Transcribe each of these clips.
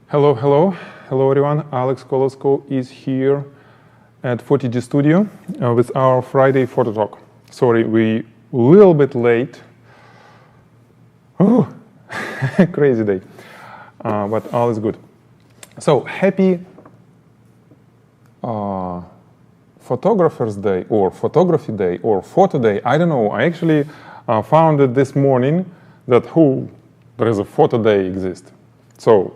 Hello, hello. Hello, everyone. Alex Kolosko is here at Photigy Studio with our Friday photo talk. Sorry, we a little bit late. Oh, crazy day. But all is good. So, happy Photographer's Day or Photography Day or Photo Day. I don't know. I actually found it this morning that there is a Photo Day exists. So,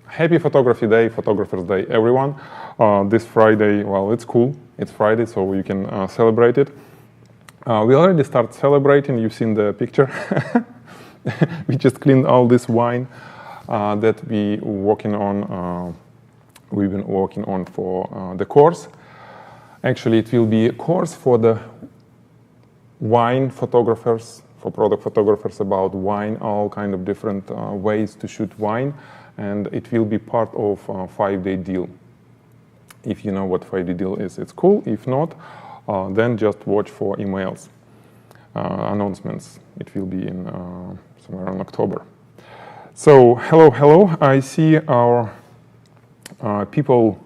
happy Photography Day, Photographer's Day, everyone. This Friday, well, it's cool. It's Friday, so you can celebrate it. We already started celebrating. You've seen the picture. We just cleaned all this wine that we've been working on for the course. Actually, it will be a course for the wine photographers, for product photographers about wine, all kind of different ways to shoot wine. And it will be part of a 5-day deal. If you know what 5-day deal is, it's cool. If not, then just watch for emails, announcements. It will be in somewhere in October. So, hello. I see our people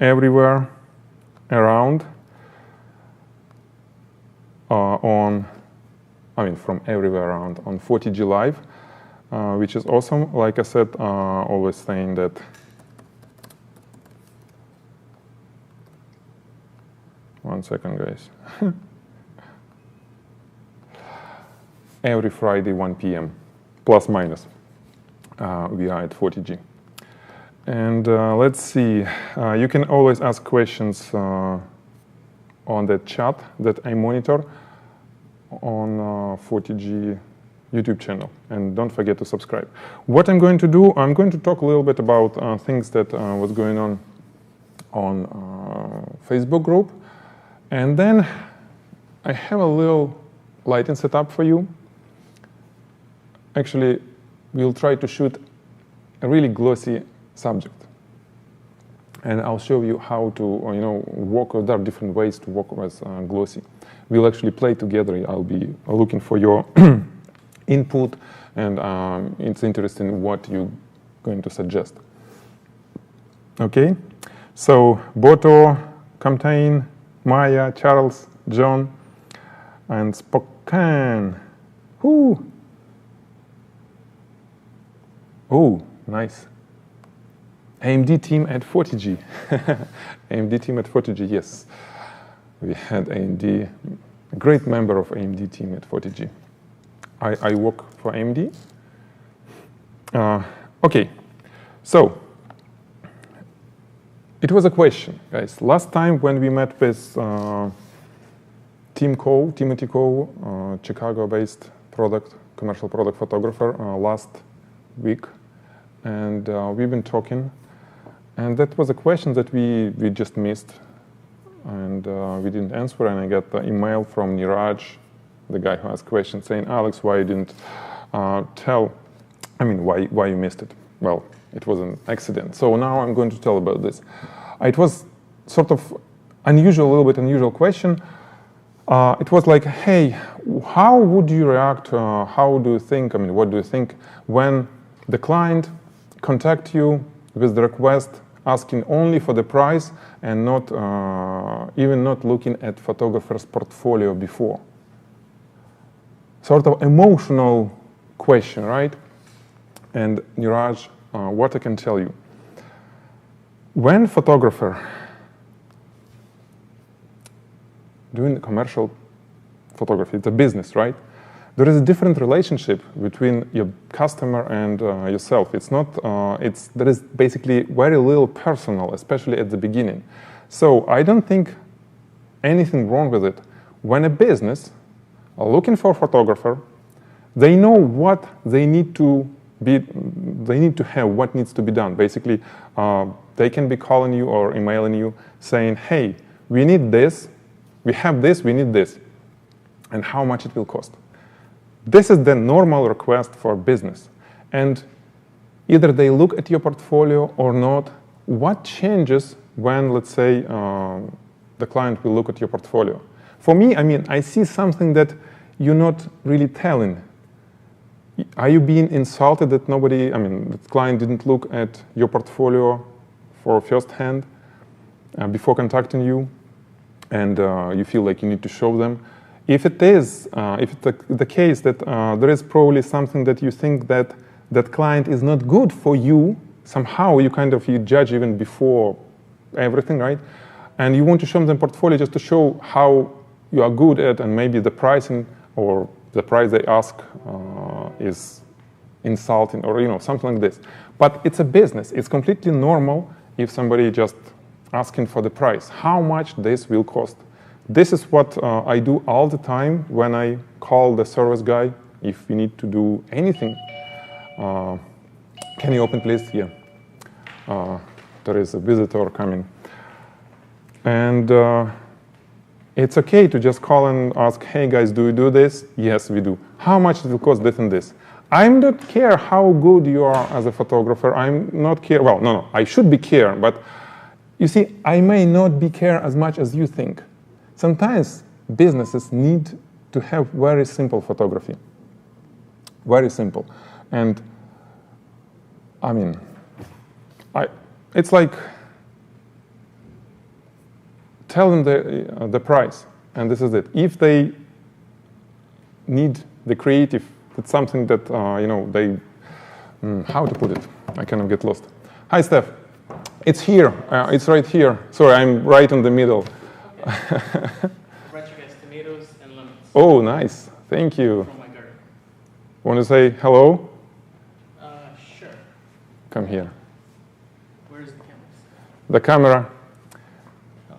everywhere around from everywhere around on Photigy Live. Which is awesome. Like I said, always saying that one second, guys. Every Friday, 1 p.m., plus minus, we are at Photigy. And let's see, you can always ask questions on the chat that I monitor on Photigy YouTube channel, and don't forget to subscribe. What I'm going to do, I'm going to talk a little bit about things that was going on Facebook group, and then I have a little lighting setup for you. Actually, we'll try to shoot a really glossy subject, and I'll show you how to work with. There are different ways to work with glossy. We'll actually play together. I'll be looking for your input, and it's interesting what you're going to suggest. Okay, so Boto, Camtain, Maya, Charles, John, and Spokane. Oh, nice. AMD team at Photigy. AMD team at Photigy, yes. We had AMD, a great member of AMD team at Photigy. I work for AMD. Okay, so it was a question, guys. Last time when we met with Timothy Coe, Chicago-based commercial product photographer, last week, and we've been talking, and that was a question that we just missed, and we didn't answer, and I got the email from Niraj, the guy who asked questions, saying, Alex, why you didn't why you missed it? Well, it was an accident. So now I'm going to tell about this. It was sort of a little bit unusual question. It was like, hey, how would you react? How do you think, what do you think when the client contact you with the request asking only for the price and not even not looking at photographer's portfolio before? Sort of emotional question, right? And Niraj, what I can tell you, when photographer doing commercial photography, it's a business, right? There is a different relationship between your customer and yourself. It's not. There is basically very little personal, especially at the beginning. So I don't think anything wrong with it when a business looking for a photographer, they know what they need to have, what needs to be done. Basically, they can be calling you or emailing you saying, hey, we need this, we have this, we need this, and how much it will cost. This is the normal request for business. And either they look at your portfolio or not. What changes when, let's say, the client will look at your portfolio? For me, I see something that you're not really telling Are you being insulted that nobody, I mean, the client didn't look at your portfolio for first hand before contacting you, and you feel like you need to show them? If it is, if it's the case that there is probably something that you think that that client is not good for you, somehow you you judge even before everything, right? And you want to show them portfolio just to show how you are good at, and maybe the pricing or the price they ask is insulting, or something like this. But it's a business. It's completely normal if somebody just asking for the price, how much this will cost. This is what I do all the time when I call the service guy if we need to do anything. Can you open, please? Here. There is a visitor coming. And it's okay to just call and ask, hey guys, do you do this? Yes, we do. How much it will cost this and this? I don't care how good you are as a photographer. I'm not care. Well, no, I should be care, but you see, I may not be care as much as you think. Sometimes businesses need to have very simple photography. Very simple. And I mean, it's like, tell them the price, and this is it. If they need the creative, it's something that, they, how to put it? I kind of get lost. Hi, Steph. It's here. It's right here. Sorry, I'm right in the middle. Okay. Brought you guys tomatoes and lemons. Oh, nice. Thank you. From my garden. Want to say hello? Sure. Come here. Where's the cameras? The camera.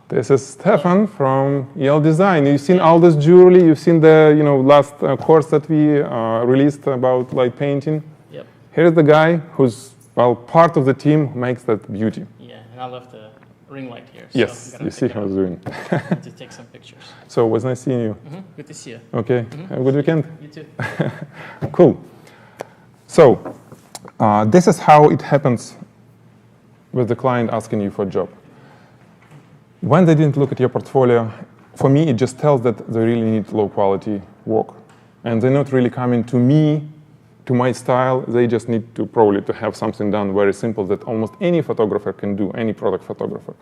This is Stefan from EL Design. You've seen all this jewelry. You've seen the last course that we released about light painting. Yep. Here's the guy who's part of the team who makes that beauty. Yeah, and I left the ring light here. So Yes, you see how I was doing. to take some pictures. So it was nice seeing you. Mm-hmm. Good to see you. Okay. Have a good weekend. You too. Cool. So this is how it happens with the client asking you for a job. When they didn't look at your portfolio, for me, it just tells that they really need low quality work. And they're not really coming to me, to my style. They just need to probably to have something done very simple that almost any photographer can do, any product photographer.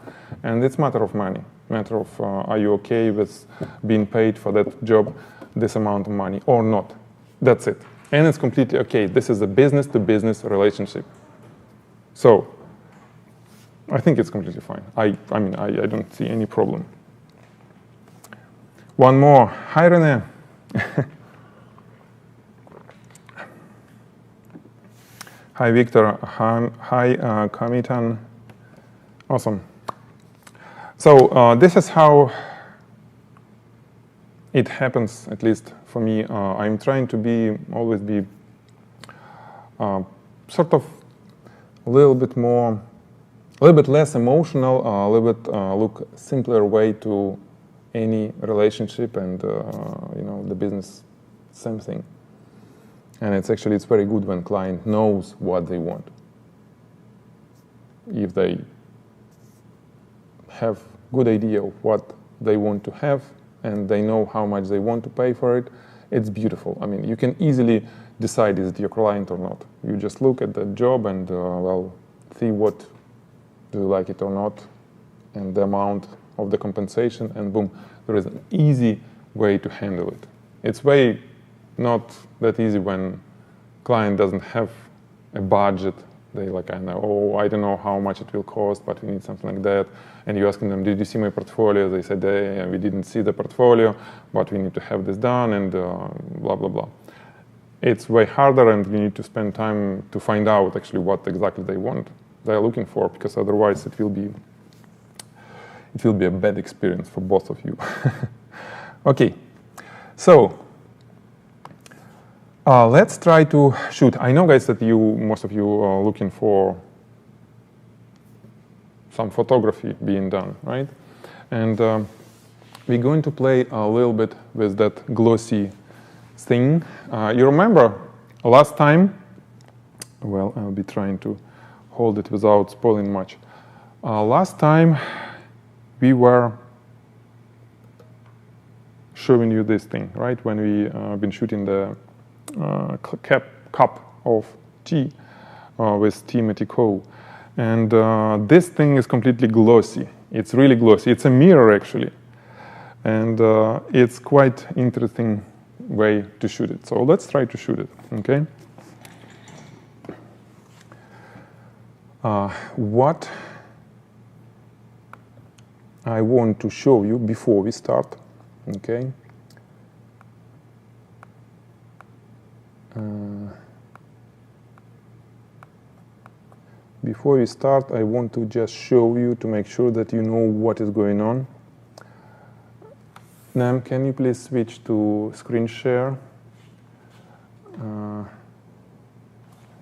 And it's a matter of money, matter of are you okay with being paid for that job, this amount of money or not. That's it. And it's completely okay. This is a business-to-business relationship. So I think it's completely fine. I mean, I don't see any problem. One more. Hi, Rene. Hi, Victor. Hi, Kamitan. Awesome. So this is how it happens, at least for me. I'm trying to always be sort of a little bit less emotional, a little bit look simpler way to any relationship, and the business, same thing. And it's very good when client knows what they want. If they have good idea of what they want to have and they know how much they want to pay for it, it's beautiful. I mean, you can easily decide is it your client or not. You just look at the job and see what do you like it or not, and the amount of the compensation, and boom, there is an easy way to handle it. It's way not that easy when client doesn't have a budget. They I don't know how much it will cost, but we need something like that. And you're asking them, did you see my portfolio? They said, yeah, we didn't see the portfolio, but we need to have this done, and blah, blah, blah. It's way harder, and you need to spend time to find out actually what exactly they're looking for, because otherwise it will be a bad experience for both of you. Okay, so let's try to shoot. I know, guys, that most of you are looking for some photography being done, right? And we're going to play a little bit with that glossy thing. You remember last time? Well, I'll be trying to hold it without spoiling much. Last time we were showing you this thing, right? When we been shooting the cup of tea with Timothy. And this thing is completely glossy. It's really glossy. It's a mirror, actually. And it's quite interesting way to shoot it. So let's try to shoot it, okay? What I want to show you before we start, okay? Before we start, I want to just show you to make sure that you know what is going on. Nam, can you please switch to screen share?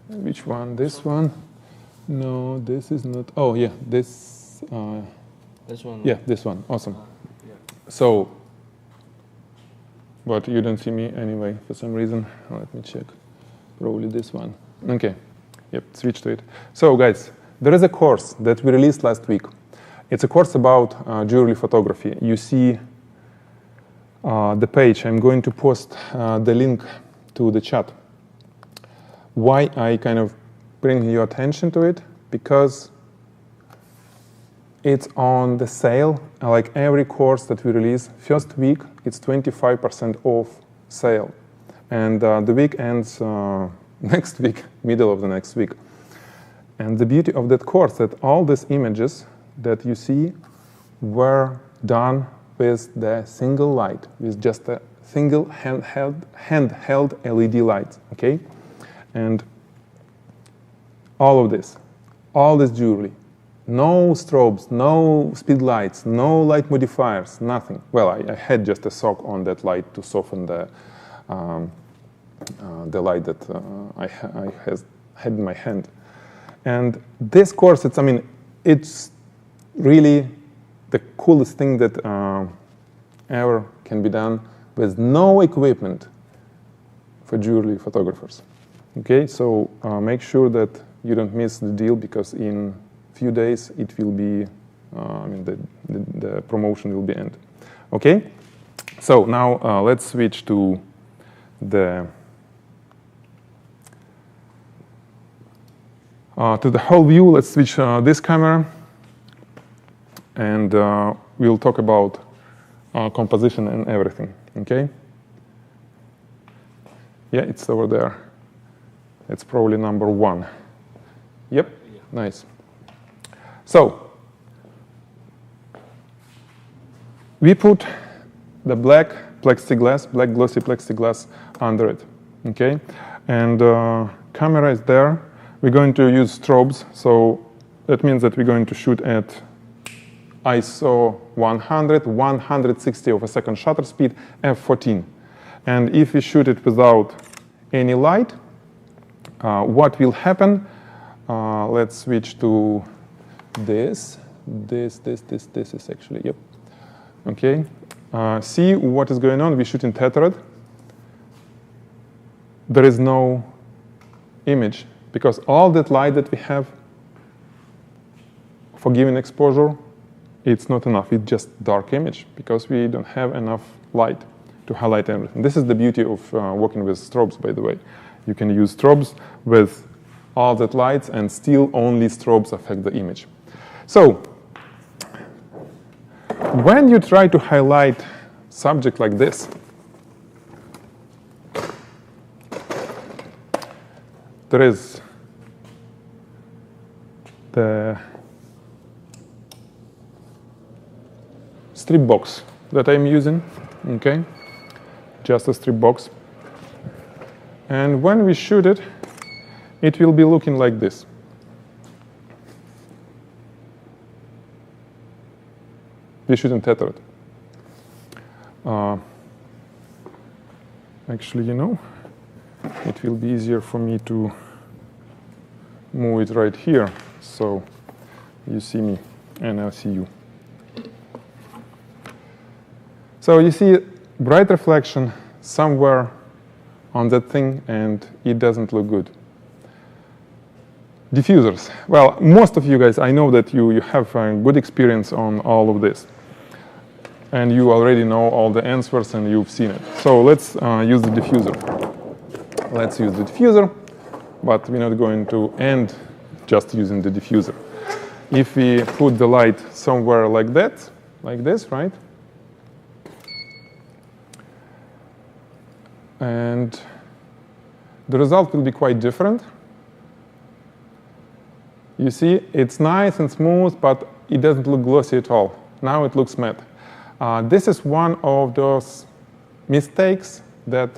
Which one? This one? No, this is not. Oh, yeah, this. This one? Yeah, this one. Awesome. Yeah. So, but you don't see me anyway for some reason. Let me check. Probably this one. Okay. Yep, switch to it. So, guys, there is a course that we released last week. It's a course about jewelry photography. You see the page. I'm going to post the link to the chat. Why I kind of bring your attention to it? Because it's on the sale. Like every course that we release, first week, it's 25% off sale. And the week ends next week, middle of the next week. And the beauty of that course that all these images that you see were done with the single light, with just a single handheld LED light, okay? And all of this, all this jewelry, no strobes, no speed lights, no light modifiers, nothing. Well, I had just a sock on that light to soften the light that I had in my hand. And this course, it's really the coolest thing that ever can be done with no equipment for jewelry photographers. Okay, so make sure that you don't miss the deal, because in few days it will be, the promotion will be end. Okay, so now let's switch to the whole view. Let's switch this camera, and we'll talk about composition and everything. Okay. Yeah, it's over there. It's probably number 1. Yep, yeah. Nice. So, we put the black plexiglass, black glossy plexiglass under it, okay? And camera is there. We're going to use strobes, so that means that we're going to shoot at ISO 100, 160 of a second shutter speed, f14. And if we shoot it without any light, what will happen? Let's switch to this. This is actually, yep. Okay. See what is going on. We shoot in tethered. There is no image, because all that light that we have for giving exposure, it's not enough. It's just dark image, because we don't have enough light to highlight everything. This is the beauty of working with strobes, by the way. You can use strobes with all that lights, and still only strobes affect the image. So, when you try to highlight subject like this, there is the strip box that I'm using, okay? Just a strip box. And when we shoot it, it will be looking like this. We shoot in tethered. Actually, it will be easier for me to move it right here, so you see me and I'll see you. So you see bright reflection somewhere on that thing, and it doesn't look good. Diffusers. Well, most of you guys, I know that you have a good experience on all of this. And you already know all the answers, and you've seen it. So let's use the diffuser. Let's use the diffuser. but we're not going to end just using the diffuser. If we put the light somewhere like that, like this, right? And the result will be quite different. You see, it's nice and smooth, but it doesn't look glossy at all. Now it looks matte. This is one of those mistakes that,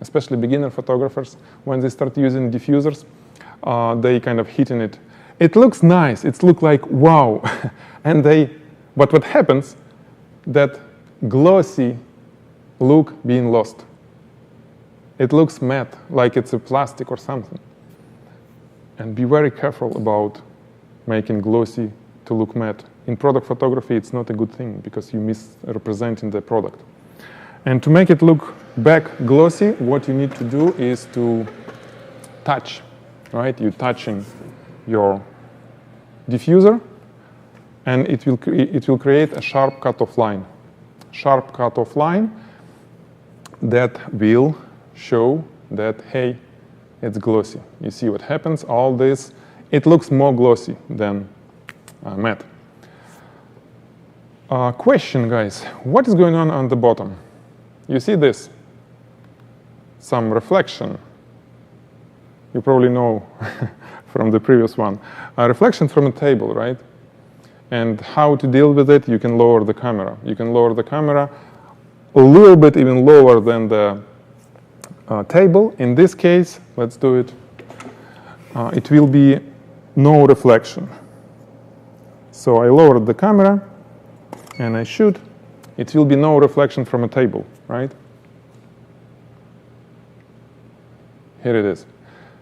especially beginner photographers, when they start using diffusers, they kind of hit in it. It looks nice. It looks like wow, but what happens? That glossy look being lost. It looks matte, like it's a plastic or something. And be very careful about making glossy to look matte. In product photography, it's not a good thing because you misrepresenting the product. And to make it look back glossy, what you need to do is to touch, right? You're touching your diffuser, and it will create a sharp cutoff line. Sharp cutoff line that will show that, hey, it's glossy. You see what happens? All this, it looks more glossy than matte. Question, guys. What is going on the bottom? You see this? Some reflection. You probably know from the previous one. A reflection from a table, right? And how to deal with it, you can lower the camera. You can lower the camera a little bit even lower than the table. In this case, let's do it. It will be no reflection. So I lowered the camera and I shoot. It will be no reflection from a table, right? Here it is.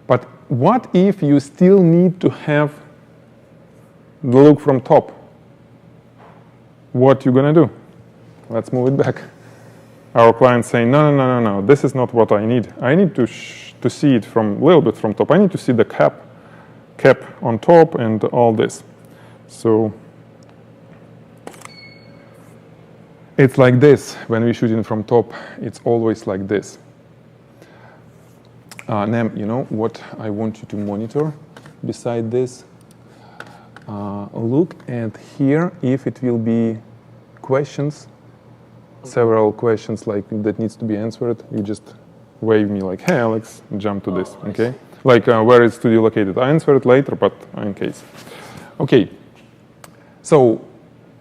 But what if you still need to have the look from top? What you gonna do? Let's move it back. Our client's saying, no, this is not what I need. I need to see it from a little bit from top. I need to see the cap on top and all this. So it's like this. When we shoot it from top, it's always like this. Nem, you know what I want you to monitor beside this? Look at here if it will be questions, several questions like that needs to be answered. You just wave me like, hey Alex, jump to this, okay? Like where is studio located? I answer it later, but in case. Okay, so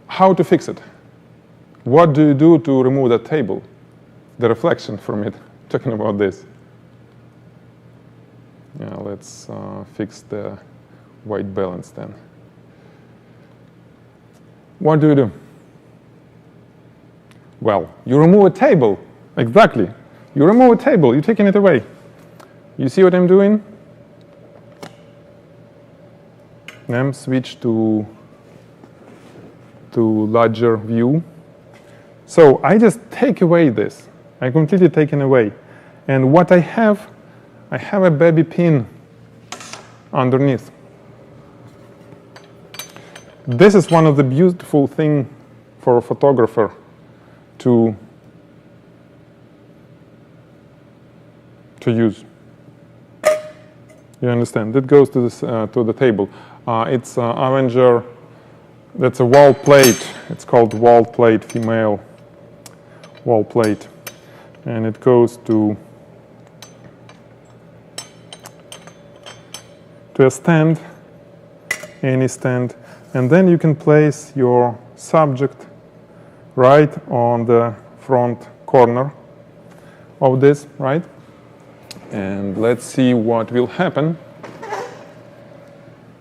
how to fix it? What do you do to remove that table? The reflection from it, talking about this. Yeah, let's fix the white balance then. What do you do? Well, you remove a table. Exactly. You remove a table. You're taking it away. You see what I'm doing? Then switch to larger view. So I just take away this. I completely taken away. And what I have a baby pin underneath. This is one of the beautiful things for a photographer to use. You understand? It goes to this to the table. It's Avenger. That's a wall plate. It's called wall plate, female wall plate, and it goes to a stand, any stand, and then you can place your subject right on the front corner of this, right? And let's see what will happen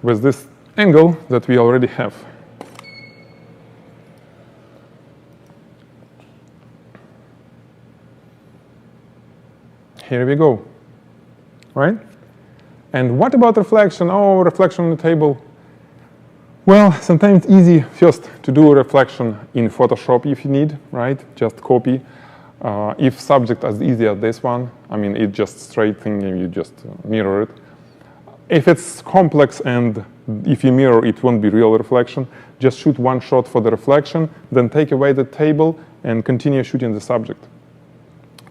with this angle that we already have. Here we go, right? And what about reflection? Oh, reflection on the table. Well, sometimes it's easy first to do a reflection in Photoshop if you need, right? Just copy. If subject as easy as this one, I mean, it's just straight thing, you just mirror it. If it's complex and if you mirror, it won't be real reflection. Just shoot one shot for the reflection, then take away the table and continue shooting the subject.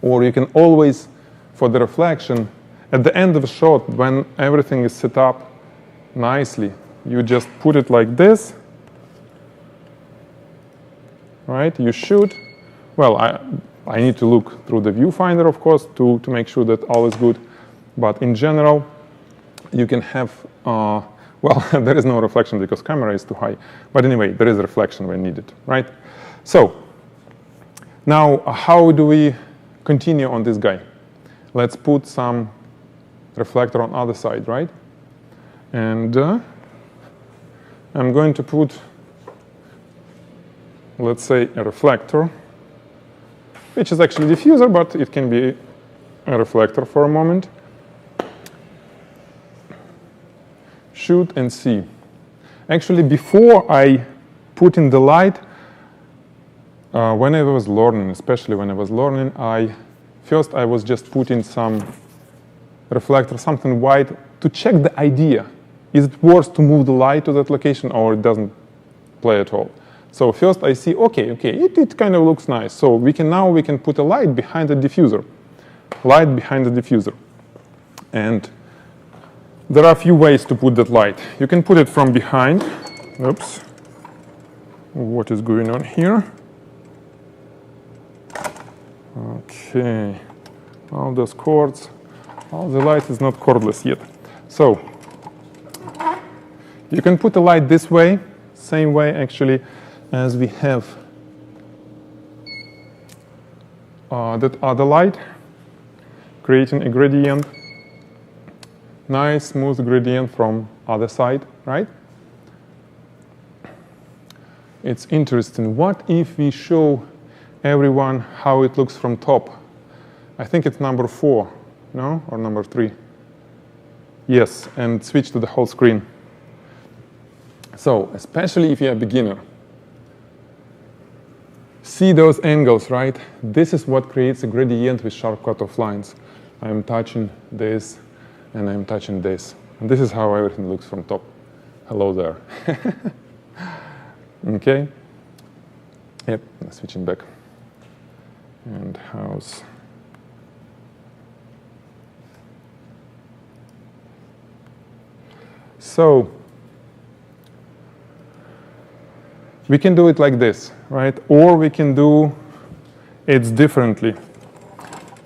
Or you can always, for the reflection, At the end of a shot, when everything is set up nicely, you just put it like this, right? You shoot. Well, I need to look through the viewfinder, of course, to make sure that all is good. But in general, you can have, well, there is no reflection because camera is too high. But anyway, there is reflection when needed, right? So now, how do we continue on this guy? Let's put some reflector on other side, right? And I'm going to put, let's say, a reflector, which is actually diffuser, but it can be a reflector for a moment. Shoot and see. Actually, before I put in the light, when I was learning, especially when I was learning, first I was just putting some reflector, something white, to check the idea. Is it worth to move the light to that location, or it doesn't play at all? So first I see, okay, it kind of looks nice. So we can put a light behind the diffuser. Light behind the diffuser. And there are a few ways to put that light. You can put it from behind. Oops. What is going on here? Okay. All those cords. Oh, the light is not cordless yet. So you can put the light this way, same way actually as we have that other light, creating a gradient, nice smooth gradient from other side, right? It's interesting. What if we show everyone how it looks from top? I think it's number 4, no? Or number 3? Yes, and switch to the whole screen. So, especially if you're a beginner, see those angles, right? This is what creates a gradient with sharp cutoff lines. I'm touching this, and I'm touching this. And this is how everything looks from top. Hello there. Okay? Yep, switching back. And house. So we can do it like this, right? Or we can do it differently.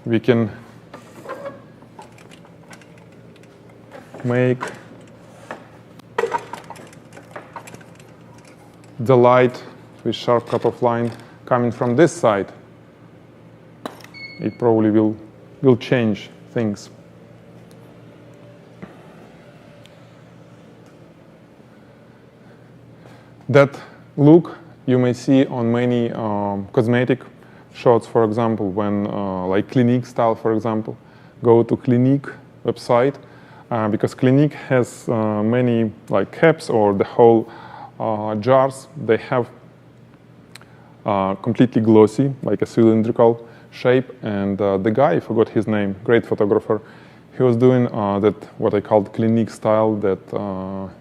We can make the light with sharp cutoff line coming from this side. It probably will change things. That look you may see on many cosmetic shots, for example, when like Clinique style, for example. Go to Clinique website because Clinique has many like caps or the whole jars. They have completely glossy, like a cylindrical shape. And the guy, I forgot his name, great photographer, he was doing that what I called Clinique style, that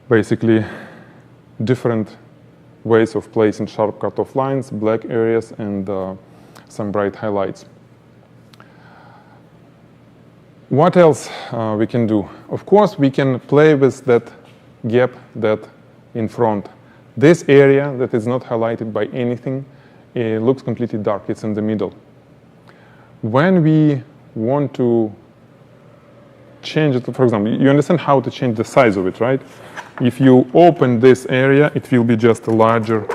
basically different ways of placing sharp cutoff lines, black areas, and some bright highlights. What else we can do? Of course, we can play with that gap that in front. This area that is not highlighted by anything, it looks completely dark. It's in the middle. When we want to change it, for example, you understand how to change the size of it, right? If you open this area, it will be just a larger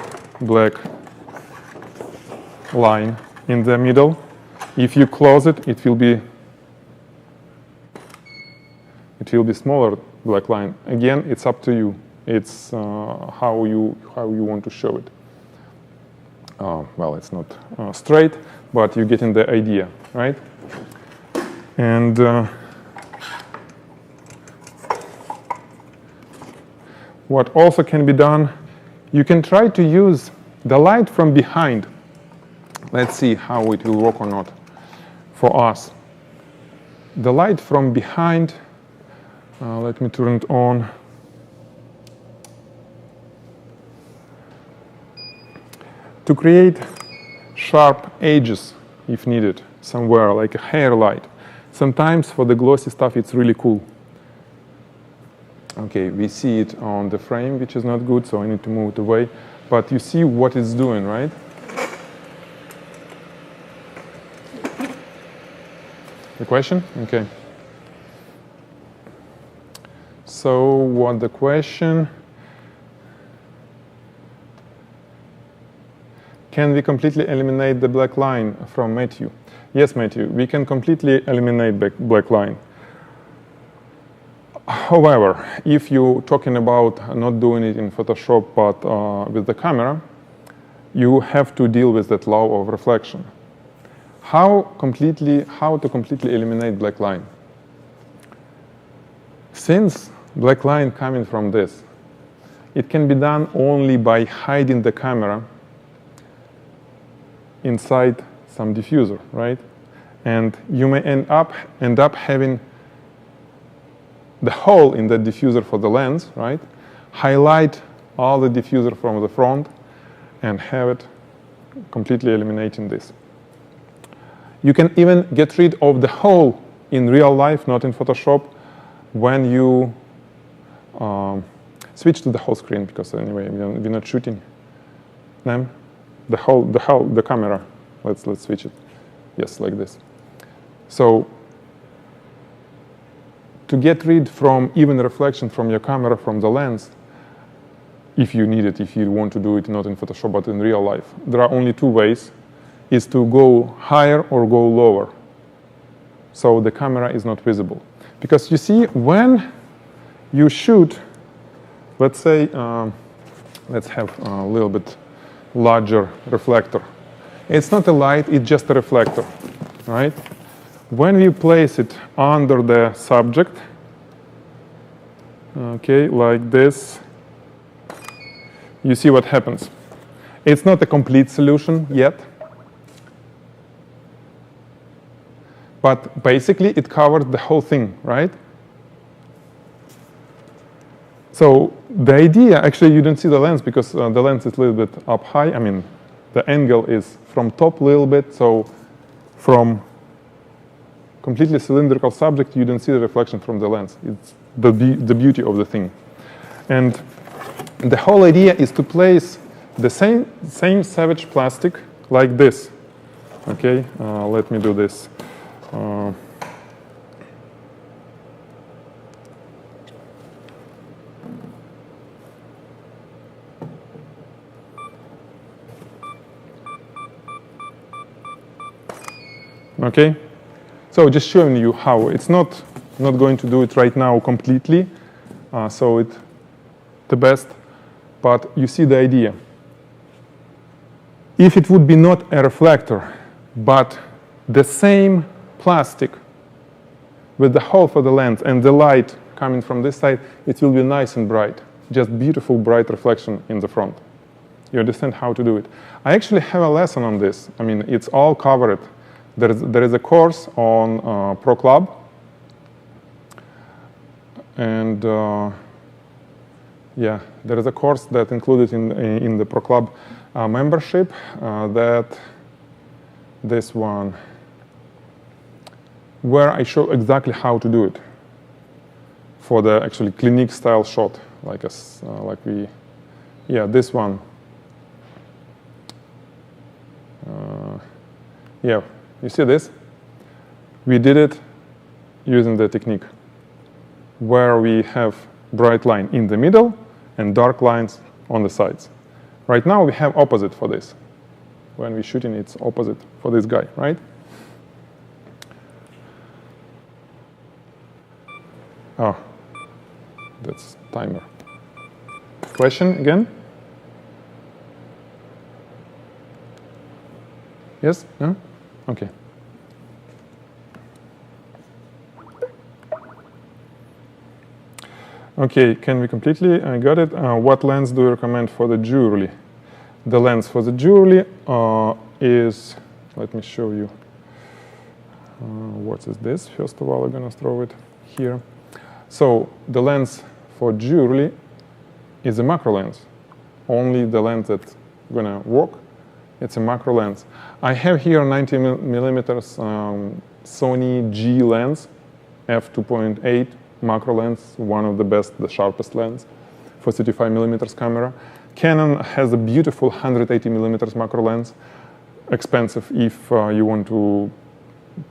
black line in the middle. If you close it, it will be smaller black line. Again, it's up to you. It's how you want to show it. Well, it's not straight, but you're getting the idea, right? And what also can be done, you can try to use the light from behind. Let's see how it will work or not for us. The light from behind, let me turn it on. To create sharp edges, if needed, somewhere like a hair light. Sometimes for the glossy stuff, it's really cool. Okay, we see it on the frame, which is not good, so I need to move it away. But you see what it's doing, right? The question? Okay. So what the question? Can we completely eliminate the black line from Matthew? Yes, Matthew, we can completely eliminate black line. However, if you're talking about not doing it in Photoshop but with the camera, you have to deal with that law of reflection. How to completely eliminate black line? Since black line coming from this, it can be done only by hiding the camera inside some diffuser, right? And you may end up having the hole in the diffuser for the lens, right? Highlight all the diffuser from the front and have it completely eliminating this. You can even get rid of the hole in real life, not in Photoshop, when you switch to the whole screen, because anyway, we're not shooting them. The camera. Let's switch it. Yes, like this. So to get rid from even reflection from your camera from the lens, if you need it, if you want to do it not in Photoshop but in real life, there are only two ways: is to go higher or go lower, so the camera is not visible. Because you see, when you shoot, let's say, let's have a little bit larger reflector. It's not a light, it's just a reflector, right? When we place it under the subject, okay, like this, you see what happens. It's not a complete solution yet, but basically it covers the whole thing, right? So the idea, actually you don't see the lens because the lens is a little bit up high. I mean, the angle is from top a little bit, so from completely cylindrical subject, you don't see the reflection from the lens. It's the beauty of the thing. And the whole idea is to place the same savage plastic like this. Okay, let me do this. Okay, so just showing you how it's not going to do it right now completely, so it's the best, but you see the idea. If it would be not a reflector, but the same plastic with the hole for the lens and the light coming from this side, it will be nice and bright, just beautiful bright reflection in the front. You understand how to do it. I actually have a lesson on this. I mean, it's all covered. There is a course on Pro Club, and yeah, there is a course that included in the Pro Club membership. That this one, where I show exactly how to do it for the actually clinique style shot, like this one. Yeah. You see this? We did it using the technique where we have bright line in the middle and dark lines on the sides. Right now we have opposite for this. When we're shooting, it's opposite for this guy, right? Oh, that's timer. Question again? Yes? No? Okay. Okay, can we completely, I got it. What lens do you recommend for the jewelry? The lens for the jewelry is, let me show you. What is this? First of all, I'm gonna throw it here. So the lens for jewelry is a macro lens. Only the lens that's gonna work, it's a macro lens. I have here 90 millimeters Sony G lens, f2.8 macro lens, one of the best, the sharpest lens for 35 millimeters camera. Canon has a beautiful 180 millimeters macro lens, expensive. If you want to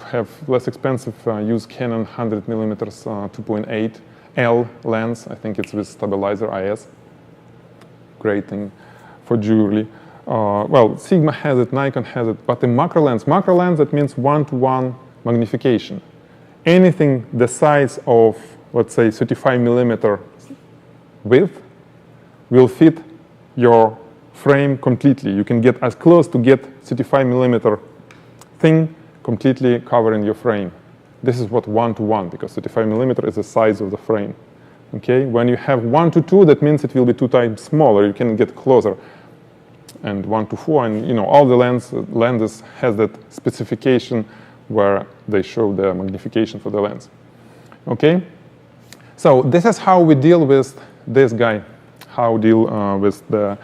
have less expensive, use Canon 100 millimeters 2.8 L lens. I think it's with stabilizer IS. Great thing for jewelry. Well, Sigma has it, Nikon has it, but the macro lens, that means 1-to-1 magnification. Anything the size of, let's say, 35 millimeter width will fit your frame completely. You can get as close to get 35 millimeter thing completely covering your frame. This is what 1-to-1, because 35 millimeter is the size of the frame. Okay, when you have 1-to-2, that means it will be 2 times smaller. You can get closer. And 1-to-4, and you know, all the lenses has that specification where they show the magnification for the lens. Okay, so this is how we deal with this guy. How deal with the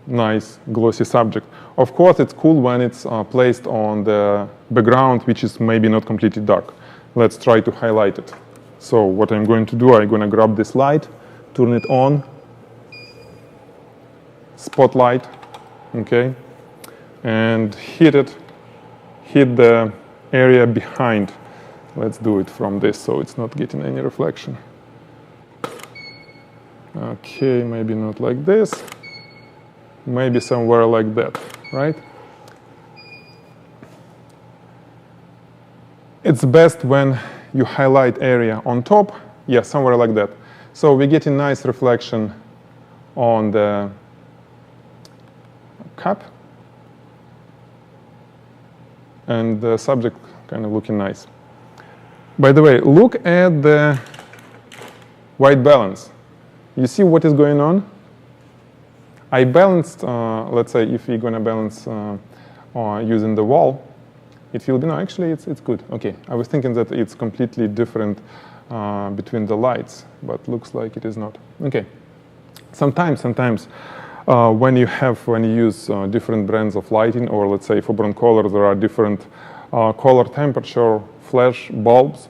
nice glossy subject. Of course, it's cool when it's placed on the background, which is maybe not completely dark. Let's try to highlight it. So what I'm going to do, I'm going to grab this light, turn it on, spotlight, okay, and hit the area behind. Let's do it from this so it's not getting any reflection. Okay, maybe not like this, maybe somewhere like that, right? It's best when you highlight area on top, yeah, somewhere like that. So we get a nice reflection on the cap, and the subject kind of looking nice. By the way, look at the white balance. You see what is going on? I balanced, let's say if we're going to balance using the wall, it will be, no, actually it's good. Okay, I was thinking that it's completely different between the lights, but looks like it is not. Okay, sometimes when you use different brands of lighting, or let's say for broncolor, there are different color temperature flash bulbs,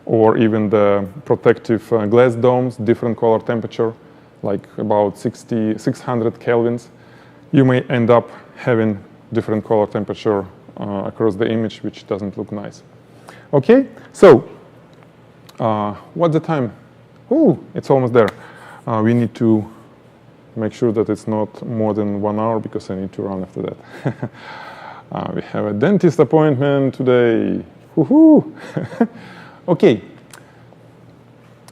or even the protective glass domes, different color temperature, like about 600 kelvins. You may end up having different color temperature across the image, which doesn't look nice. Okay, so what's the time? Ooh, it's almost there. We need to make sure that it's not more than 1 hour, because I need to run after that. We have a dentist appointment today. Woohoo! Okay,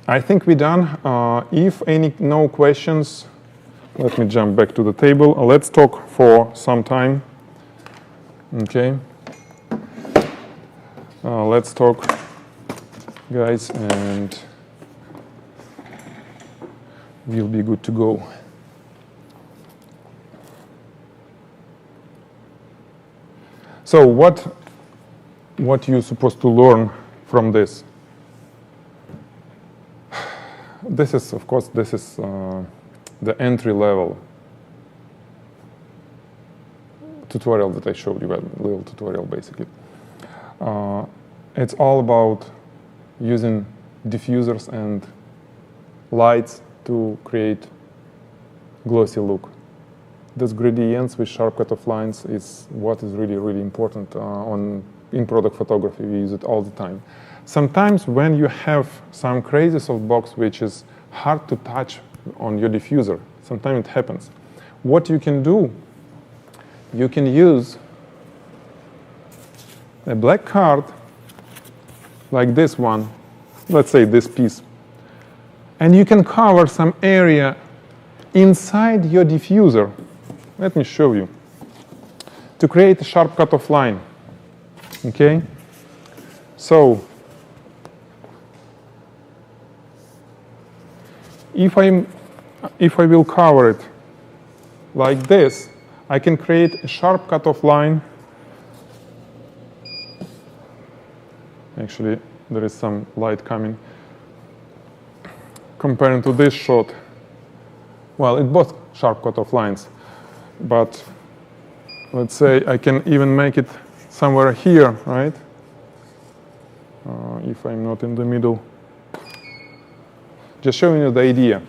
I think we're done. If no questions, let me jump back to the table. Let's talk for some time. Okay, let's talk, guys, and we'll be good to go. So what you're supposed to learn from this? This is, of course, the entry level tutorial that I showed you, a little tutorial basically. It's all about using diffusers and lights to create glossy look. This gradients with sharp cutoff lines is what is really, really important in product photography. We use it all the time. Sometimes when you have some crazy softbox which is hard to touch on your diffuser, sometimes it happens. What you can do, you can use a black card like this one, let's say this piece, and you can cover some area inside your diffuser. Let me show you. To create a sharp cutoff line. Okay? So, if I will cover it like this, I can create a sharp cutoff line. Actually, there is some light coming. Comparing to this shot, well, it's both sharp cutoff lines, but let's say I can even make it somewhere here, right? If I'm not in the middle. Just showing you the idea.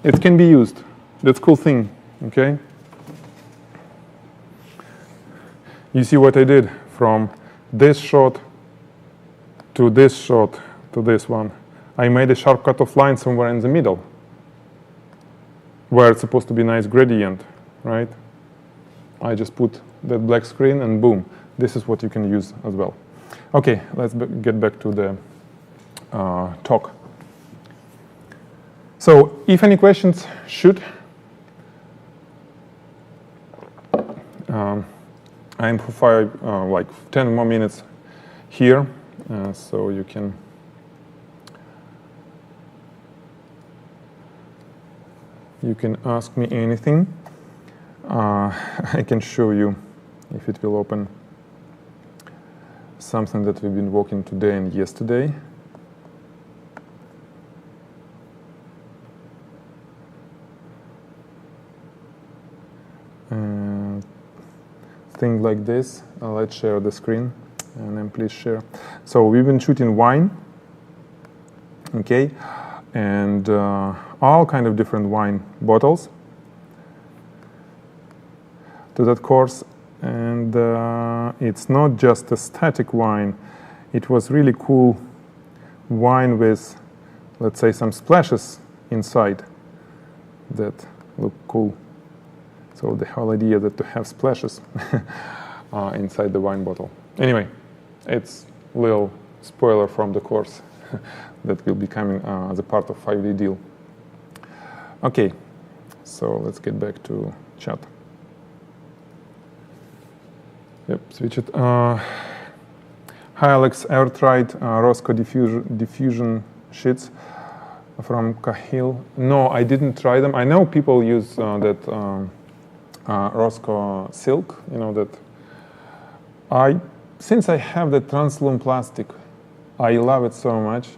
It can be used. That's a cool thing, okay? You see what I did from this shot to this shot to this one. I made a sharp cutoff line somewhere in the middle where it's supposed to be a nice gradient, right? I just put that black screen and boom. This is what you can use as well. Okay, let's get back to the talk. So if any questions, shoot. I'm for like 10 more minutes here, so you can ask me anything. I can show you, if it will open, something that we've been working today and yesterday. Thing like this. Let's share the screen, and then please share. So we've been shooting wine, okay, and all kind of different wine bottles to that course. And it's not just a static wine. It was really cool wine with, let's say, some splashes inside that look cool. So the whole idea that to have splashes inside the wine bottle. Anyway, it's a little spoiler from the course that will be coming as a part of 5D deal. Okay, so let's get back to chat. Yep, switch it. Hi Alex, ever tried Roscoe diffusion sheets from Cahill? No, I didn't try them. I know people use that Roscoe silk, you know, that since I have the translume plastic, I love it so much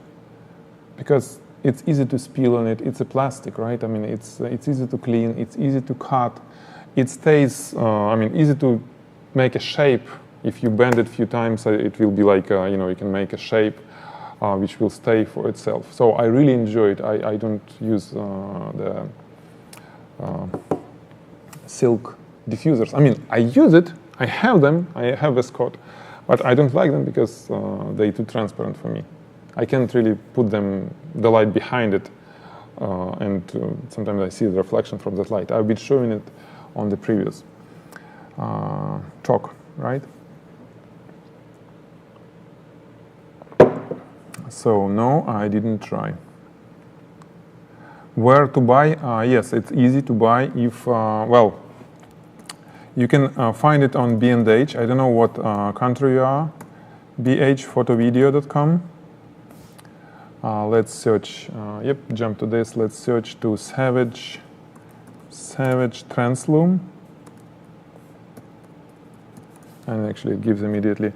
because it's easy to spill on it. It's a plastic, right? I mean, it's easy to clean, it's easy to cut, it stays, easy to make a shape. If you bend it a few times, it will be like, you can make a shape which will stay for itself. So I really enjoy it. I don't use the silk diffusers. I mean, I use it, I have them, I have a Scott, but I don't like them because they're too transparent for me. I can't really put the light behind it, and sometimes I see the reflection from that light. I've been showing it on the previous talk, right? So no, I didn't try. Where to buy? Yes, it's easy to buy if, well, you can find it on B&H. I don't know what country you are. bhphotovideo.com. Let's search, yep, jump to this. Let's search to Savage Translume. And actually it gives immediately.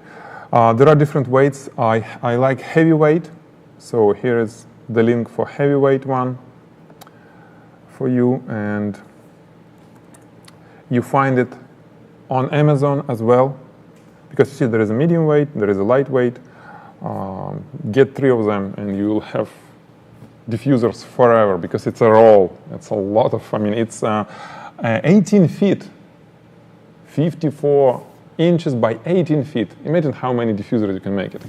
There are different weights. I like heavyweight. So here is the link for heavyweight one for you. And you find it on Amazon as well. Because you see there is a medium weight, there is a lightweight. Get 3 of them and you will have diffusers forever because it's a roll. It's a lot of, it's 18 feet, 54 inches by 18 feet. Imagine how many diffusers you can make it.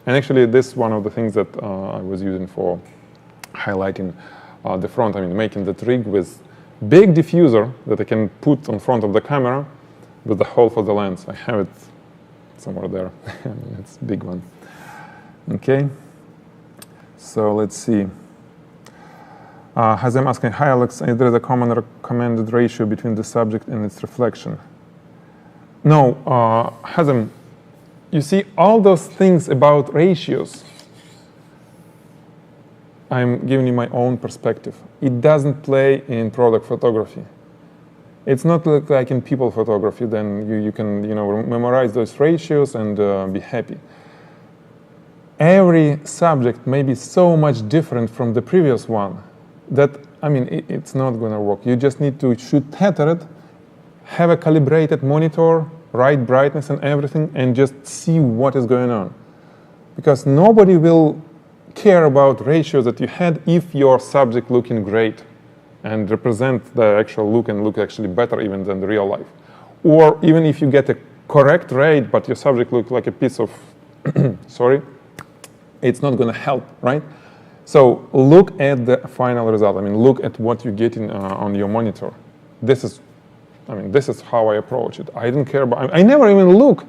And actually this is one of the things that I was using for highlighting the front. Making that rig with big diffuser that I can put on front of the camera with the hole for the lens. I have it somewhere there. It's a big one. Okay. So let's see. Hazem asking, hi Alex, is there a common recommended ratio between the subject and its reflection? No, Hazem, you see all those things about ratios, I'm giving you my own perspective. It doesn't play in product photography. It's not like in people photography, then you can memorize those ratios and be happy. Every subject may be so much different from the previous one that, it's not going to work. You just need to shoot tethered, have a calibrated monitor, right brightness and everything, and just see what is going on. Because nobody will care about ratios that you had if your subject looking great and represent the actual look and look actually better even than the real life. Or even if you get a correct rate, but your subject looks like a piece of, sorry, it's not going to help, right? So look at the final result. I mean, look at what you're getting on your monitor. This is how I approach it. I don't care about, I never even look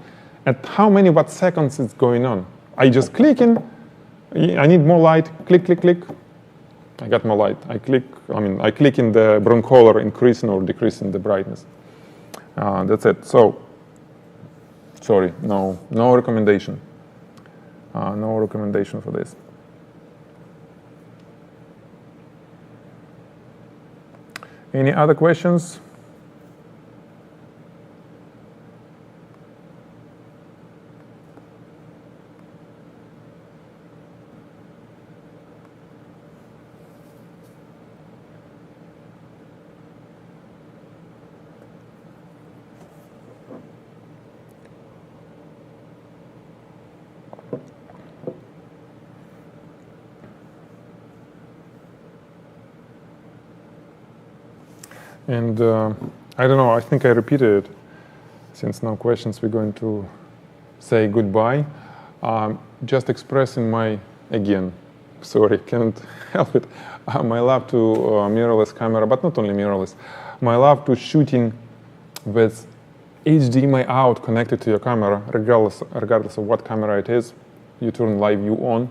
at how many watt seconds is going on. I just click in, I need more light, click, click, click. I got more light. I click in the broncolor, increasing or decreasing the brightness. That's it. So, sorry, no recommendation. No recommendation for this. Any other questions? And I don't know, I think I repeated it. Since no questions, we're going to say goodbye. Just expressing my, again, sorry, can't help it, my love to mirrorless camera, but not only mirrorless, my love to shooting with HDMI out connected to your camera, regardless of what camera it is. You turn live view on,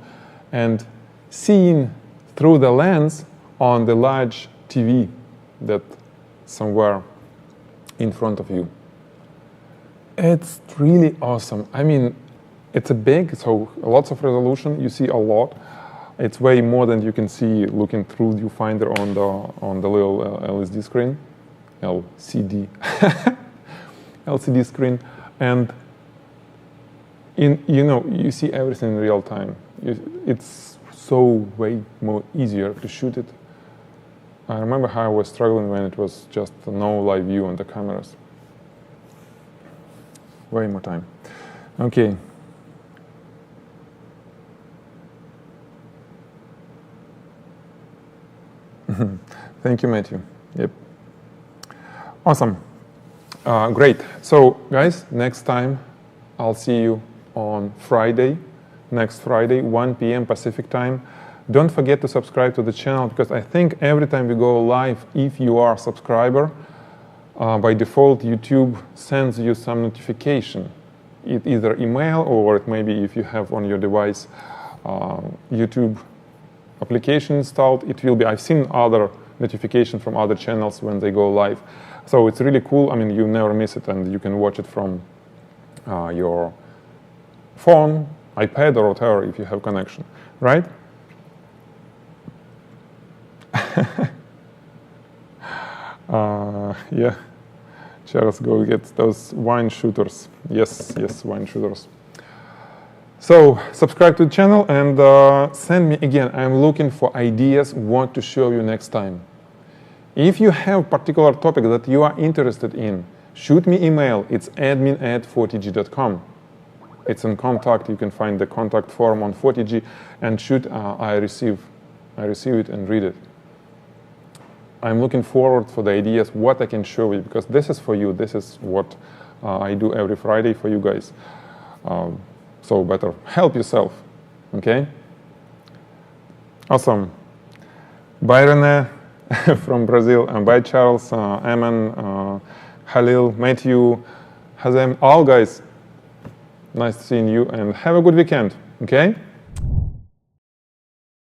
and seeing through the lens on the large TV that somewhere in front of you. It's really awesome. I mean, it's a big, so lots of resolution. You see a lot. It's way more than you can see looking through the viewfinder on the little LCD screen, LCD screen, and you see everything in real time. It's so way more easier to shoot it. I remember how I was struggling when it was just no live view on the cameras. Way more time. Okay. Thank you, Matthew. Yep. Awesome. Great. So, guys, next time I'll see you on Friday, next Friday, 1 p.m. Pacific time. Don't forget to subscribe to the channel, because I think every time we go live, if you are a subscriber, by default, YouTube sends you some notification, either email or it may be if you have on your device YouTube application installed, it will be. I've seen other notifications from other channels when they go live. So it's really cool. I mean, you never miss it, and you can watch it from your phone, iPad, or whatever if you have connection, right? Yeah, Charles, go get those wine shooters. Yes, wine shooters. So subscribe to the channel and send me again. I'm looking for ideas what to show you next time. If you have particular topic that you are interested in, shoot me email. It's admin@photigy.com. It's in contact. You can find the contact form on Photigy and shoot. I receive it and read it. I'm looking forward for the ideas, what I can show you, because this is for you. This is what I do every Friday for you guys. So better help yourself, okay? Awesome. Bye, Rene from Brazil, and bye, Charles, Eman, Halil, Matthew, Hazem, all guys. Nice seeing you, and have a good weekend, okay?